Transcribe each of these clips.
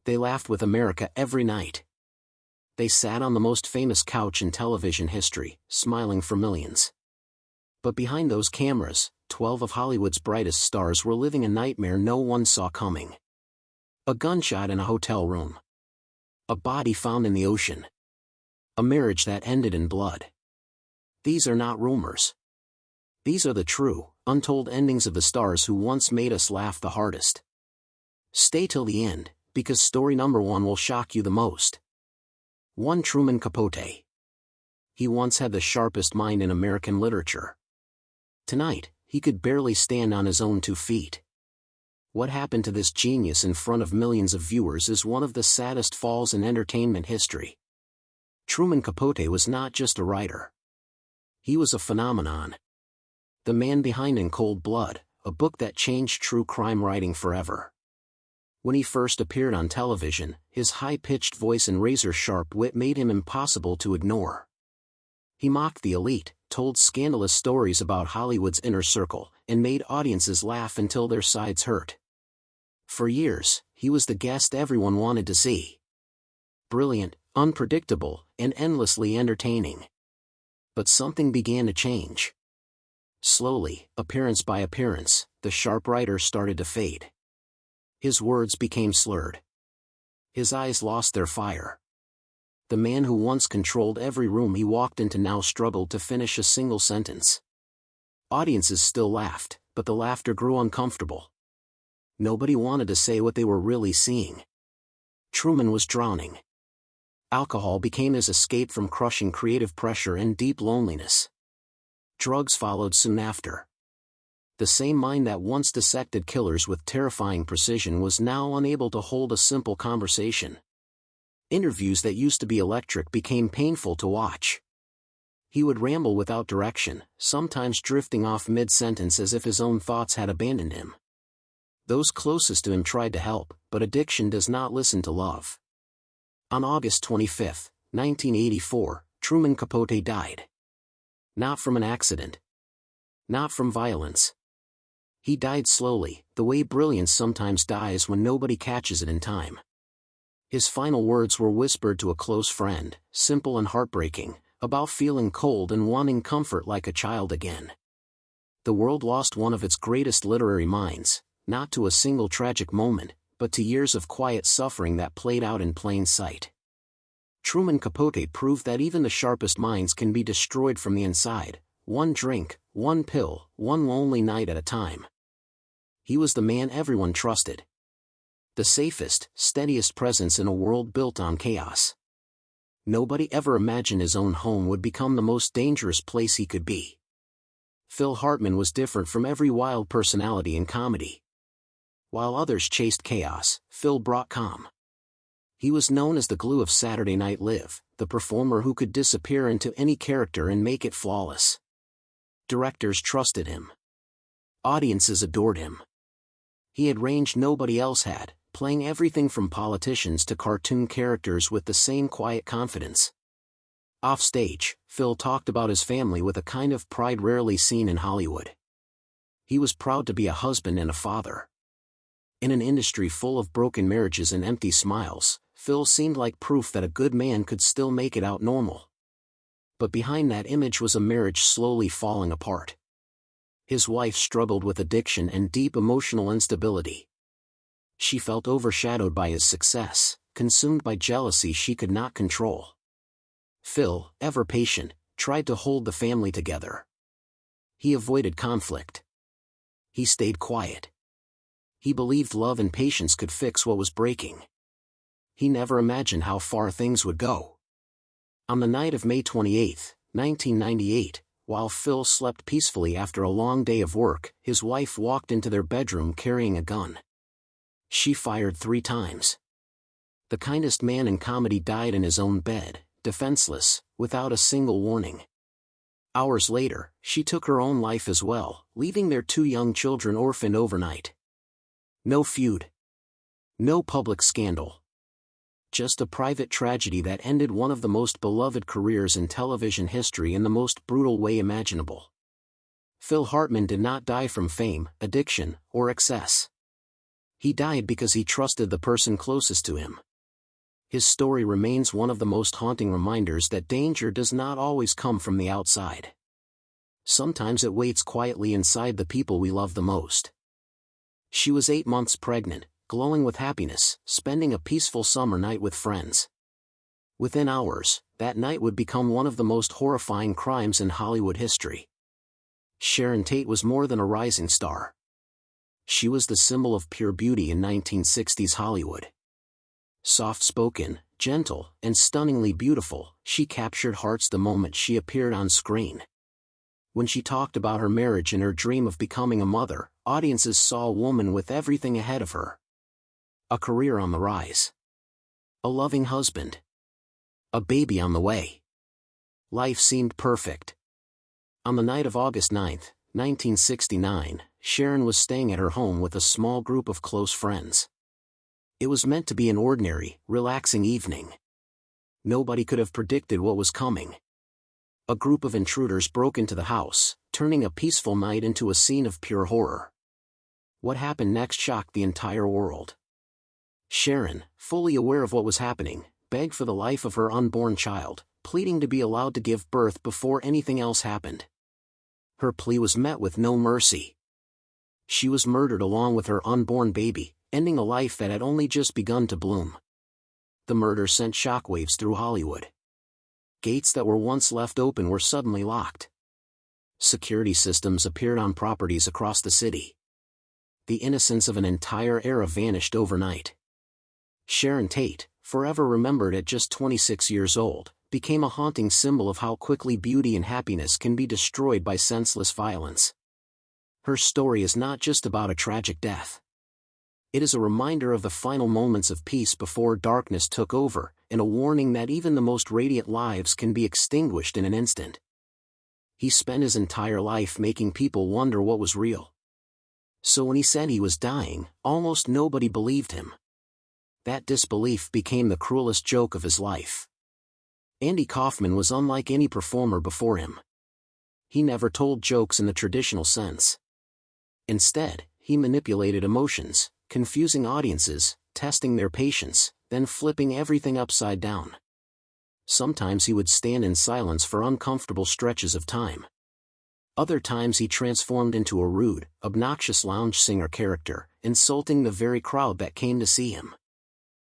They laughed with America every night. They sat on the most famous couch in television history, smiling for millions. But behind those cameras, 12 of Hollywood's brightest stars were living a nightmare no one saw coming. A gunshot in a hotel room. A body found in the ocean. A marriage that ended in blood. These are not rumors. These are the true, untold endings of the stars who once made us laugh the hardest. Stay till the end, because story number 1 will shock you the most. 1. Truman Capote. He once had the sharpest mind in American literature. Tonight, he could barely stand on his own 2 feet. What happened to this genius in front of millions of viewers is one of the saddest falls in entertainment history. Truman Capote was not just a writer. He was a phenomenon. The man behind In Cold Blood, a book that changed true crime writing forever. When he first appeared on television, his high-pitched voice and razor-sharp wit made him impossible to ignore. He mocked the elite, told scandalous stories about Hollywood's inner circle, and made audiences laugh until their sides hurt. For years, he was the guest everyone wanted to see. Brilliant, unpredictable, and endlessly entertaining. But something began to change. Slowly, appearance by appearance, the sharp writer started to fade. His words became slurred. His eyes lost their fire. The man who once controlled every room he walked into now struggled to finish a single sentence. Audiences still laughed, but the laughter grew uncomfortable. Nobody wanted to say what they were really seeing. Truman was drowning. Alcohol became his escape from crushing creative pressure and deep loneliness. Drugs followed soon after. The same mind that once dissected killers with terrifying precision was now unable to hold a simple conversation. Interviews that used to be electric became painful to watch. He would ramble without direction, sometimes drifting off mid-sentence as if his own thoughts had abandoned him. Those closest to him tried to help, but addiction does not listen to love. On August 25, 1984, Truman Capote died. Not from an accident. Not from violence. He died slowly, the way brilliance sometimes dies when nobody catches it in time. His final words were whispered to a close friend, simple and heartbreaking, about feeling cold and wanting comfort like a child again. The world lost one of its greatest literary minds, not to a single tragic moment, but to years of quiet suffering that played out in plain sight. Truman Capote proved that even the sharpest minds can be destroyed from the inside, one drink, one pill, one lonely night at a time. He was the man everyone trusted. The safest, steadiest presence in a world built on chaos. Nobody ever imagined his own home would become the most dangerous place he could be. Phil Hartman was different from every wild personality in comedy. While others chased chaos, Phil brought calm. He was known as the glue of Saturday Night Live, the performer who could disappear into any character and make it flawless. Directors trusted him. Audiences adored him. He had range nobody else had, playing everything from politicians to cartoon characters with the same quiet confidence. Offstage, Phil talked about his family with a kind of pride rarely seen in Hollywood. He was proud to be a husband and a father. In an industry full of broken marriages and empty smiles, Phil seemed like proof that a good man could still make it out normal. But behind that image was a marriage slowly falling apart. His wife struggled with addiction and deep emotional instability. She felt overshadowed by his success, consumed by jealousy she could not control. Phil, ever patient, tried to hold the family together. He avoided conflict. He stayed quiet. He believed love and patience could fix what was breaking. He never imagined how far things would go. On the night of May 28, 1998, while Phil slept peacefully after a long day of work, his wife walked into their bedroom carrying a gun. She fired 3 times. The kindest man in comedy died in his own bed, defenseless, without a single warning. Hours later, she took her own life as well, leaving their 2 young children orphaned overnight. No feud. No public scandal. Just a private tragedy that ended one of the most beloved careers in television history in the most brutal way imaginable. Phil Hartman did not die from fame, addiction, or excess. He died because he trusted the person closest to him. His story remains one of the most haunting reminders that danger does not always come from the outside. Sometimes it waits quietly inside the people we love the most. She was 8 months pregnant, glowing with happiness, spending a peaceful summer night with friends. Within hours, that night would become one of the most horrifying crimes in Hollywood history. Sharon Tate was more than a rising star. She was the symbol of pure beauty in 1960s Hollywood. Soft-spoken, gentle, and stunningly beautiful, she captured hearts the moment she appeared on screen. When she talked about her marriage and her dream of becoming a mother, audiences saw a woman with everything ahead of her. A career on the rise. A loving husband. A baby on the way. Life seemed perfect. On the night of August 9, 1969, Sharon was staying at her home with a small group of close friends. It was meant to be an ordinary, relaxing evening. Nobody could have predicted what was coming. A group of intruders broke into the house, turning a peaceful night into a scene of pure horror. What happened next shocked the entire world. Sharon, fully aware of what was happening, begged for the life of her unborn child, pleading to be allowed to give birth before anything else happened. Her plea was met with no mercy. She was murdered along with her unborn baby, ending a life that had only just begun to bloom. The murder sent shockwaves through Hollywood. Gates that were once left open were suddenly locked. Security systems appeared on properties across the city. The innocence of an entire era vanished overnight. Sharon Tate, forever remembered at just 26 years old, became a haunting symbol of how quickly beauty and happiness can be destroyed by senseless violence. Her story is not just about a tragic death. It is a reminder of the final moments of peace before darkness took over, and a warning that even the most radiant lives can be extinguished in an instant. He spent his entire life making people wonder what was real. So when he said he was dying, almost nobody believed him. That disbelief became the cruelest joke of his life. Andy Kaufman was unlike any performer before him. He never told jokes in the traditional sense. Instead, he manipulated emotions, confusing audiences, testing their patience, then flipping everything upside down. Sometimes he would stand in silence for uncomfortable stretches of time. Other times he transformed into a rude, obnoxious lounge singer character, insulting the very crowd that came to see him.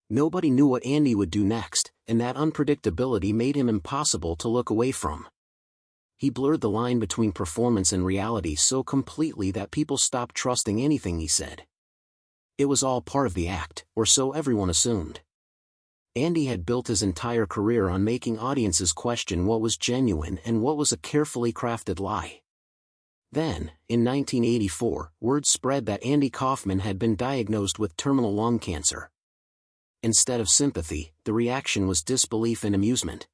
Nobody knew what Andy would do next, and that unpredictability made him impossible to look away from. He blurred the line between performance and reality so completely that people stopped trusting anything he said. It was all part of the act, or so everyone assumed. Andy had built his entire career on making audiences question what was genuine and what was a carefully crafted lie. Then, in 1984, word spread that Andy Kaufman had been diagnosed with terminal lung cancer. Instead of sympathy, the reaction was disbelief and amusement.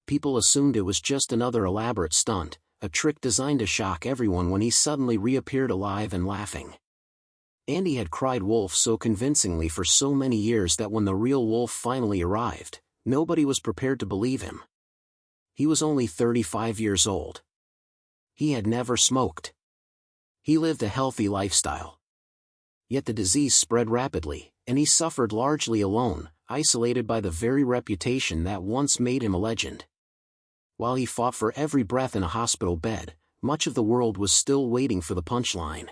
People assumed it was just another elaborate stunt, a trick designed to shock everyone when he suddenly reappeared alive and laughing. Andy had cried wolf so convincingly for so many years that when the real wolf finally arrived, nobody was prepared to believe him. He was only 35 years old. He had never smoked. He lived a healthy lifestyle. Yet the disease spread rapidly, and he suffered largely alone, isolated by the very reputation that once made him a legend. While he fought for every breath in a hospital bed, much of the world was still waiting for the punchline.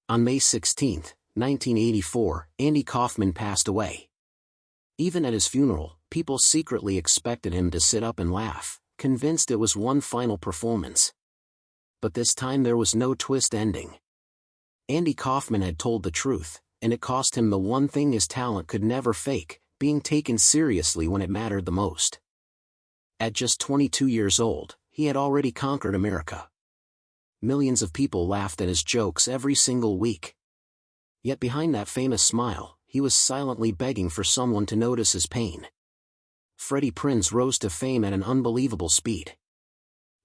On May 16, 1984, Andy Kaufman passed away. Even at his funeral, people secretly expected him to sit up and laugh, convinced it was one final performance. But this time there was no twist ending. Andy Kaufman had told the truth, and it cost him the one thing his talent could never fake, being taken seriously when it mattered the most. At just 22 years old, he had already conquered America. Millions of people laughed at his jokes every single week. Yet behind that famous smile, he was silently begging for someone to notice his pain. Freddie Prinze rose to fame at an unbelievable speed.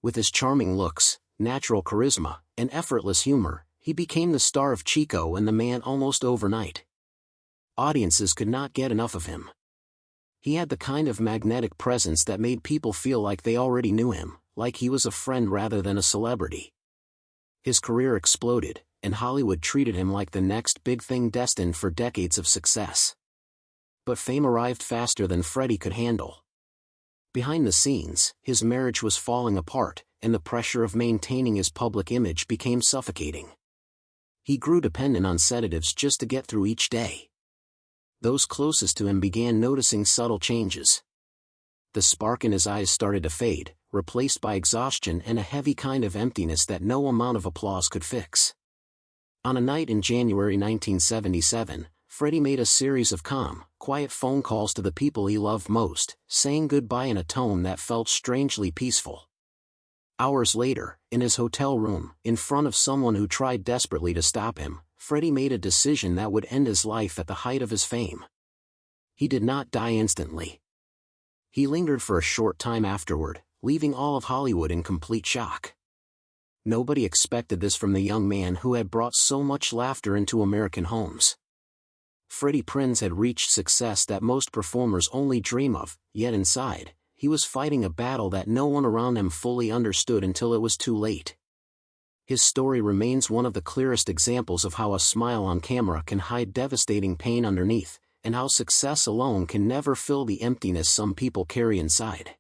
With his charming looks, natural charisma, and effortless humor, he became the star of Chico and the Man almost overnight. Audiences could not get enough of him. He had the kind of magnetic presence that made people feel like they already knew him, like he was a friend rather than a celebrity. His career exploded, and Hollywood treated him like the next big thing destined for decades of success. But fame arrived faster than Freddie could handle. Behind the scenes, his marriage was falling apart, and the pressure of maintaining his public image became suffocating. He grew dependent on sedatives just to get through each day. Those closest to him began noticing subtle changes. The spark in his eyes started to fade, replaced by exhaustion and a heavy kind of emptiness that no amount of applause could fix. On a night in January 1977, Freddie made a series of calm, quiet phone calls to the people he loved most, saying goodbye in a tone that felt strangely peaceful. Hours later, in his hotel room, in front of someone who tried desperately to stop him, Freddie made a decision that would end his life at the height of his fame. He did not die instantly. He lingered for a short time afterward, leaving all of Hollywood in complete shock. Nobody expected this from the young man who had brought so much laughter into American homes. Freddie Prinze had reached success that most performers only dream of, yet inside, he was fighting a battle that no one around him fully understood until it was too late. His story remains one of the clearest examples of how a smile on camera can hide devastating pain underneath, and how success alone can never fill the emptiness some people carry inside.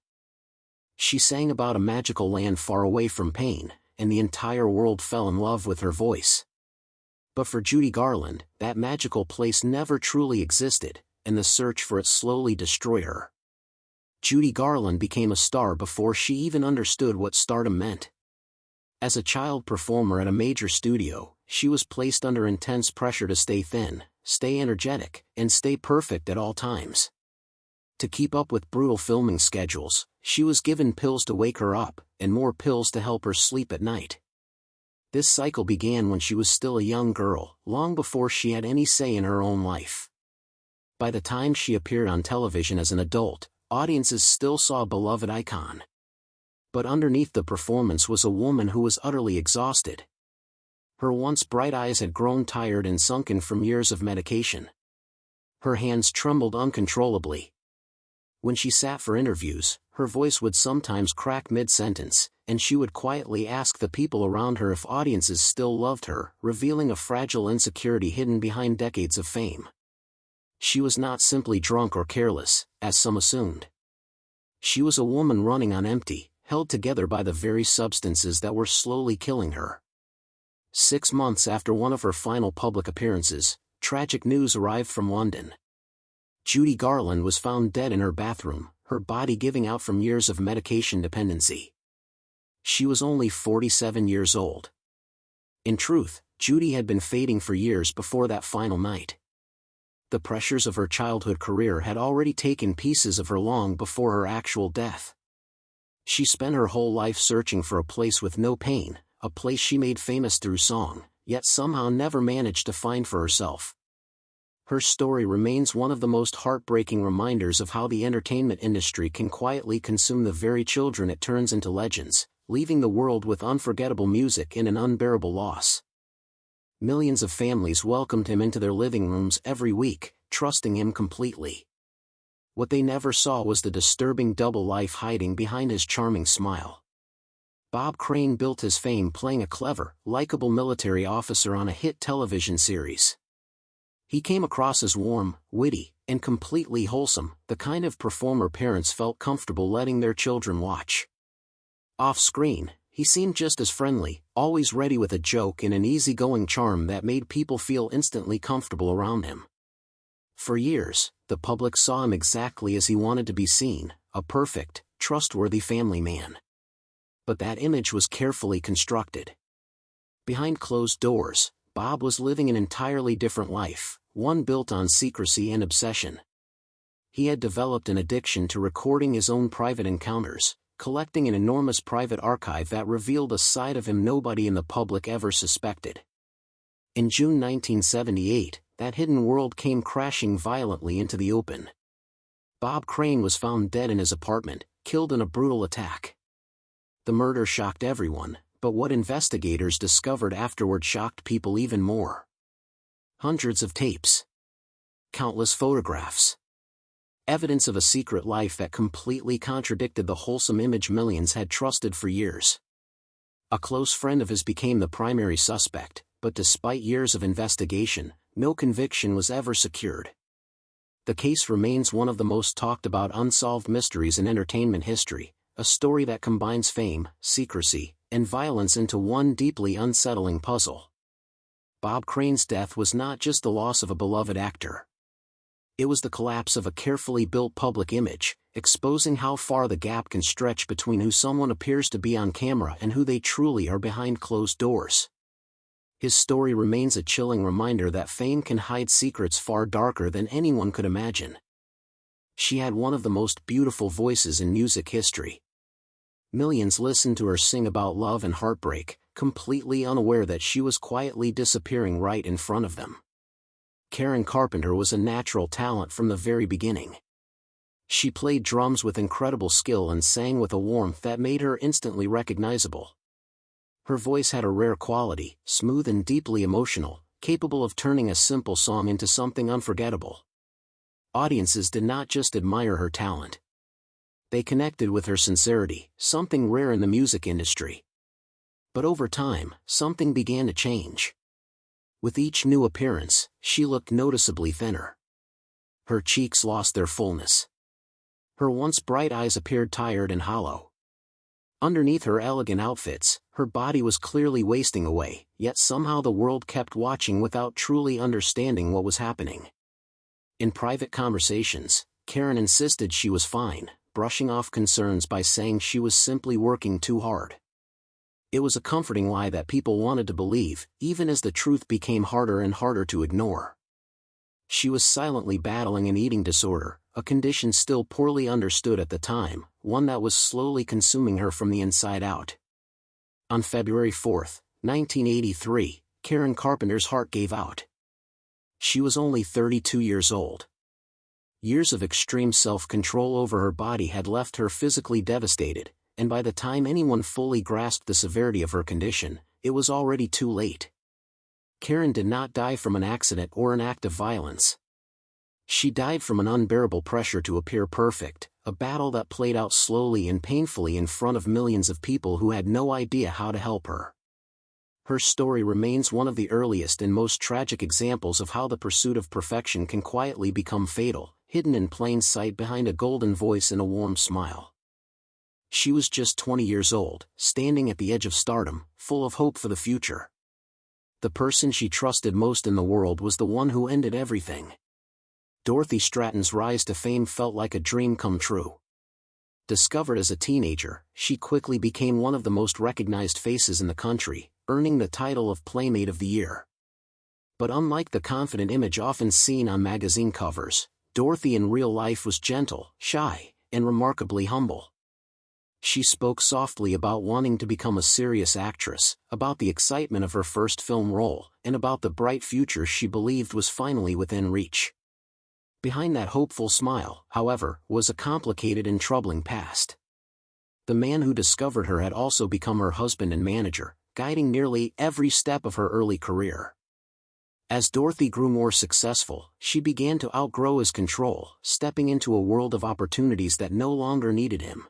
She sang about a magical land far away from pain, and the entire world fell in love with her voice. But for Judy Garland, that magical place never truly existed, and the search for it slowly destroyed her. Judy Garland became a star before she even understood what stardom meant. As a child performer at a major studio, she was placed under intense pressure to stay thin, stay energetic, and stay perfect at all times. To keep up with brutal filming schedules, she was given pills to wake her up, and more pills to help her sleep at night. This cycle began when she was still a young girl, long before she had any say in her own life. By the time she appeared on television as an adult, audiences still saw a beloved icon. But underneath the performance was a woman who was utterly exhausted. Her once bright eyes had grown tired and sunken from years of medication. Her hands trembled uncontrollably. When she sat for interviews, her voice would sometimes crack mid-sentence, and she would quietly ask the people around her if audiences still loved her, revealing a fragile insecurity hidden behind decades of fame. She was not simply drunk or careless, as some assumed. She was a woman running on empty, held together by the very substances that were slowly killing her. 6 months after one of her final public appearances, tragic news arrived from London. Judy Garland was found dead in her bathroom, her body giving out from years of medication dependency. She was only 47 years old. In truth, Judy had been fading for years before that final night. The pressures of her childhood career had already taken pieces of her long before her actual death. She spent her whole life searching for a place with no pain, a place she made famous through song, yet somehow never managed to find for herself. Her story remains one of the most heartbreaking reminders of how the entertainment industry can quietly consume the very children it turns into legends, leaving the world with unforgettable music and an unbearable loss. Millions of families welcomed him into their living rooms every week, trusting him completely. What they never saw was the disturbing double life hiding behind his charming smile. Bob Crane built his fame playing a clever, likable military officer on a hit television series. He came across as warm, witty, and completely wholesome, the kind of performer parents felt comfortable letting their children watch. Off-screen, he seemed just as friendly, always ready with a joke and an easygoing charm that made people feel instantly comfortable around him. For years, the public saw him exactly as he wanted to be seen, a perfect, trustworthy family man. But that image was carefully constructed. Behind closed doors, Bob was living an entirely different life, one built on secrecy and obsession. He had developed an addiction to recording his own private encounters, collecting an enormous private archive that revealed a side of him nobody in the public ever suspected. In June 1978, that hidden world came crashing violently into the open. Bob Crane was found dead in his apartment, killed in a brutal attack. The murder shocked everyone, but what investigators discovered afterward shocked people even more. Hundreds of tapes. Countless photographs. Evidence of a secret life that completely contradicted the wholesome image millions had trusted for years. A close friend of his became the primary suspect, but despite years of investigation, no conviction was ever secured. The case remains one of the most talked about unsolved mysteries in entertainment history, a story that combines fame, secrecy, and violence into one deeply unsettling puzzle. Bob Crane's death was not just the loss of a beloved actor. It was the collapse of a carefully built public image, exposing how far the gap can stretch between who someone appears to be on camera and who they truly are behind closed doors. His story remains a chilling reminder that fame can hide secrets far darker than anyone could imagine. She had one of the most beautiful voices in music history. Millions listened to her sing about love and heartbreak, completely unaware that she was quietly disappearing right in front of them. Karen Carpenter was a natural talent from the very beginning. She played drums with incredible skill and sang with a warmth that made her instantly recognizable. Her voice had a rare quality, smooth and deeply emotional, capable of turning a simple song into something unforgettable. Audiences did not just admire her talent. They connected with her sincerity, something rare in the music industry. But over time, something began to change. With each new appearance, she looked noticeably thinner. Her cheeks lost their fullness. Her once bright eyes appeared tired and hollow. Underneath her elegant outfits, her body was clearly wasting away, yet somehow the world kept watching without truly understanding what was happening. In private conversations, Karen insisted she was fine, brushing off concerns by saying she was simply working too hard. It was a comforting lie that people wanted to believe, even as the truth became harder and harder to ignore. She was silently battling an eating disorder, a condition still poorly understood at the time, one that was slowly consuming her from the inside out. On February 4, 1983, Karen Carpenter's heart gave out. She was only 32 years old. Years of extreme self-control over her body had left her physically devastated, and by the time anyone fully grasped the severity of her condition, it was already too late. Karen did not die from an accident or an act of violence. She died from an unbearable pressure to appear perfect, a battle that played out slowly and painfully in front of millions of people who had no idea how to help her. Her story remains one of the earliest and most tragic examples of how the pursuit of perfection can quietly become fatal, hidden in plain sight behind a golden voice and a warm smile. She was just 20 years old, standing at the edge of stardom, full of hope for the future. The person she trusted most in the world was the one who ended everything. Dorothy Stratton's rise to fame felt like a dream come true. Discovered as a teenager, she quickly became one of the most recognized faces in the country, earning the title of Playmate of the Year. But unlike the confident image often seen on magazine covers, Dorothy in real life was gentle, shy, and remarkably humble. She spoke softly about wanting to become a serious actress, about the excitement of her first film role, and about the bright future she believed was finally within reach. Behind that hopeful smile, however, was a complicated and troubling past. The man who discovered her had also become her husband and manager, guiding nearly every step of her early career. As Dorothy grew more successful, she began to outgrow his control, stepping into a world of opportunities that no longer needed him.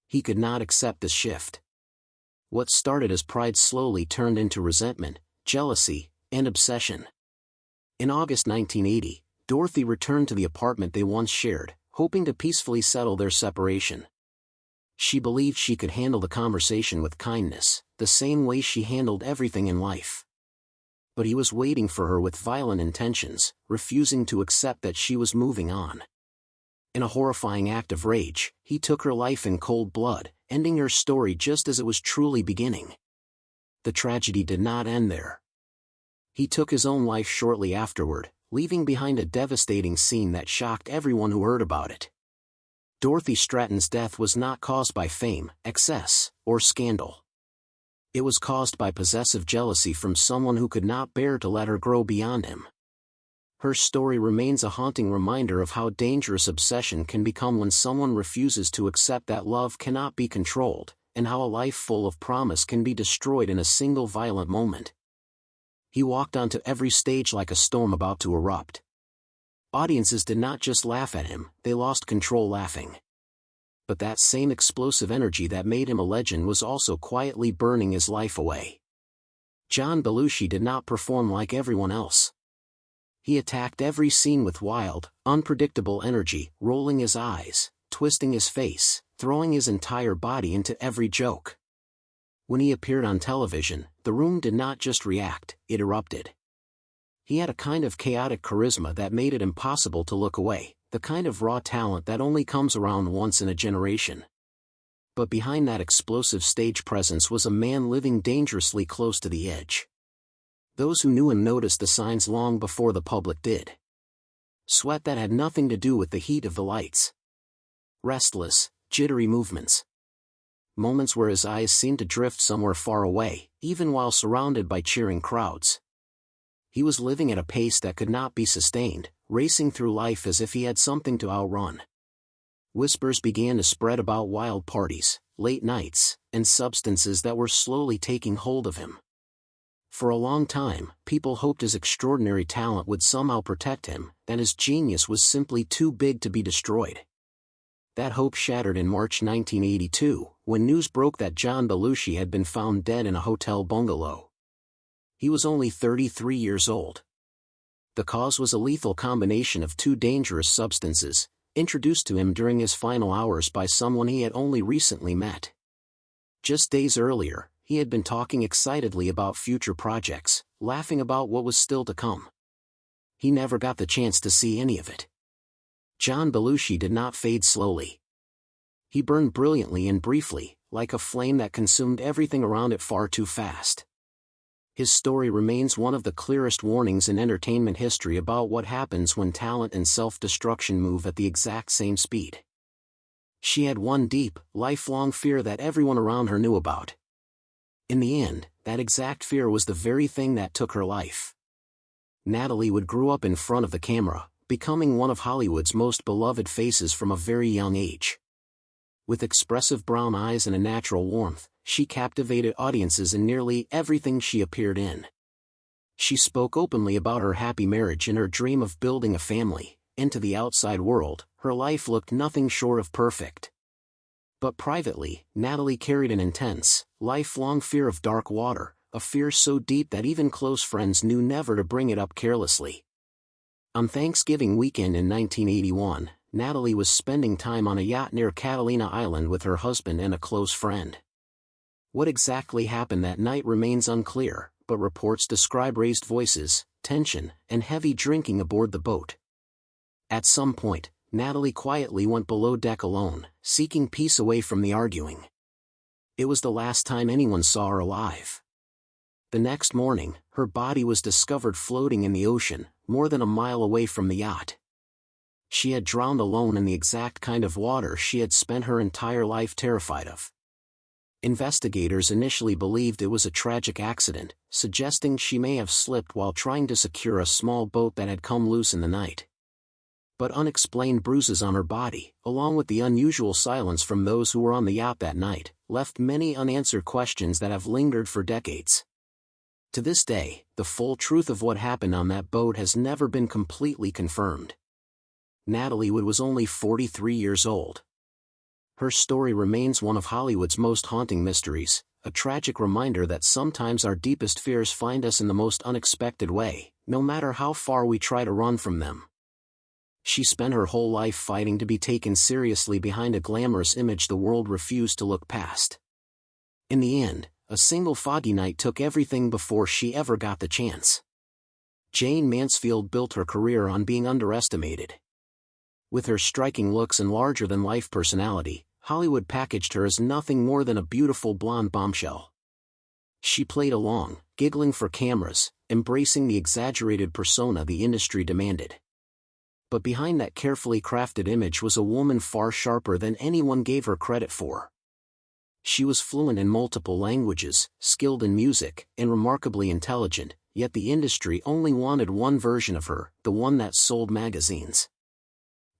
He could not accept this shift. What started as pride slowly turned into resentment, jealousy, and obsession. In August 1980, Dorothy returned to the apartment they once shared, hoping to peacefully settle their separation. She believed she could handle the conversation with kindness, the same way she handled everything in life. But he was waiting for her with violent intentions, refusing to accept that she was moving on. In a horrifying act of rage, he took her life in cold blood, ending her story just as it was truly beginning. The tragedy did not end there. He took his own life shortly afterward, leaving behind a devastating scene that shocked everyone who heard about it. Dorothy Stratton's death was not caused by fame, excess, or scandal. It was caused by possessive jealousy from someone who could not bear to let her grow beyond him. Her story remains a haunting reminder of how dangerous obsession can become when someone refuses to accept that love cannot be controlled, and how a life full of promise can be destroyed in a single violent moment. He walked onto every stage like a storm about to erupt. Audiences did not just laugh at him, they lost control laughing. But that same explosive energy that made him a legend was also quietly burning his life away. John Belushi did not perform like everyone else. He attacked every scene with wild, unpredictable energy, rolling his eyes, twisting his face, throwing his entire body into every joke. When he appeared on television, the room did not just react, it erupted. He had a kind of chaotic charisma that made it impossible to look away, the kind of raw talent that only comes around once in a generation. But behind that explosive stage presence was a man living dangerously close to the edge. Those who knew him noticed the signs long before the public did. Sweat that had nothing to do with the heat of the lights. Restless, jittery movements. Moments where his eyes seemed to drift somewhere far away, even while surrounded by cheering crowds. He was living at a pace that could not be sustained, racing through life as if he had something to outrun. Whispers began to spread about wild parties, late nights, and substances that were slowly taking hold of him. For a long time, people hoped his extraordinary talent would somehow protect him, that his genius was simply too big to be destroyed. That hope shattered in March 1982, when news broke that John Belushi had been found dead in a hotel bungalow. He was only 33 years old. The cause was a lethal combination of two dangerous substances, introduced to him during his final hours by someone he had only recently met. Just days earlier, he had been talking excitedly about future projects, laughing about what was still to come. He never got the chance to see any of it. John Belushi did not fade slowly. He burned brilliantly and briefly, like a flame that consumed everything around it far too fast. His story remains one of the clearest warnings in entertainment history about what happens when talent and self-destruction move at the exact same speed. She had one deep, lifelong fear that everyone around her knew about. In the end, that exact fear was the very thing that took her life. Natalie Wood grew up in front of the camera, becoming one of Hollywood's most beloved faces from a very young age. With expressive brown eyes and a natural warmth, she captivated audiences in nearly everything she appeared in. She spoke openly about her happy marriage and her dream of building a family. Into the outside world, her life looked nothing short of perfect. But privately, Natalie carried an intense, lifelong fear of dark water, a fear so deep that even close friends knew never to bring it up carelessly. On Thanksgiving weekend in 1981, Natalie was spending time on a yacht near Catalina Island with her husband and a close friend. What exactly happened that night remains unclear, but reports describe raised voices, tension, and heavy drinking aboard the boat. At some point, Natalie quietly went below deck alone, seeking peace away from the arguing. It was the last time anyone saw her alive. The next morning, her body was discovered floating in the ocean, more than a mile away from the yacht. She had drowned alone in the exact kind of water she had spent her entire life terrified of. Investigators initially believed it was a tragic accident, suggesting she may have slipped while trying to secure a small boat that had come loose in the night. But unexplained bruises on her body, along with the unusual silence from those who were on the yacht that night, left many unanswered questions that have lingered for decades. To this day, the full truth of what happened on that boat has never been completely confirmed. Natalie Wood was only 43 years old. Her story remains one of Hollywood's most haunting mysteries, a tragic reminder that sometimes our deepest fears find us in the most unexpected way, no matter how far we try to run from them. She spent her whole life fighting to be taken seriously behind a glamorous image the world refused to look past. In the end, a single foggy night took everything before she ever got the chance. Jane Mansfield built her career on being underestimated. With her striking looks and larger-than-life personality, Hollywood packaged her as nothing more than a beautiful blonde bombshell. She played along, giggling for cameras, embracing the exaggerated persona the industry demanded. But behind that carefully crafted image was a woman far sharper than anyone gave her credit for. She was fluent in multiple languages, skilled in music, and remarkably intelligent, yet the industry only wanted one version of her, the one that sold magazines.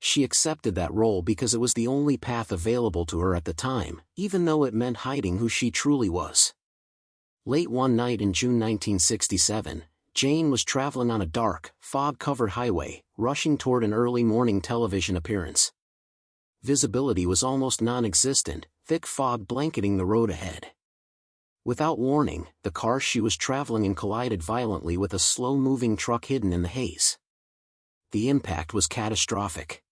She accepted that role because it was the only path available to her at the time, even though it meant hiding who she truly was. Late one night in June 1967, Jane was traveling on a dark, fog-covered highway, rushing toward an early morning television appearance. Visibility was almost non-existent, thick fog blanketing the road ahead. Without warning, the car she was traveling in collided violently with a slow-moving truck hidden in the haze. The impact was catastrophic.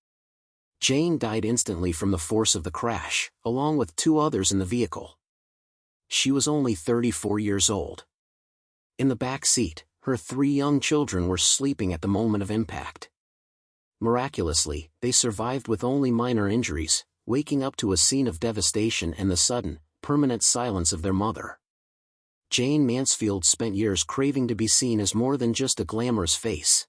Jane died instantly from the force of the crash, along with 2 others in the vehicle. She was only 34 years old. In the back seat, her 3 young children were sleeping at the moment of impact. Miraculously, they survived with only minor injuries, waking up to a scene of devastation and the sudden, permanent silence of their mother. Jane Mansfield spent years craving to be seen as more than just a glamorous face.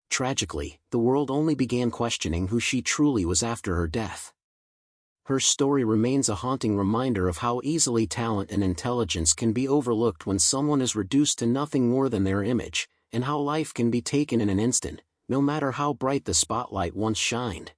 Tragically, the world only began questioning who she truly was after her death. Her story remains a haunting reminder of how easily talent and intelligence can be overlooked when someone is reduced to nothing more than their image, and how life can be taken in an instant, no matter how bright the spotlight once shined.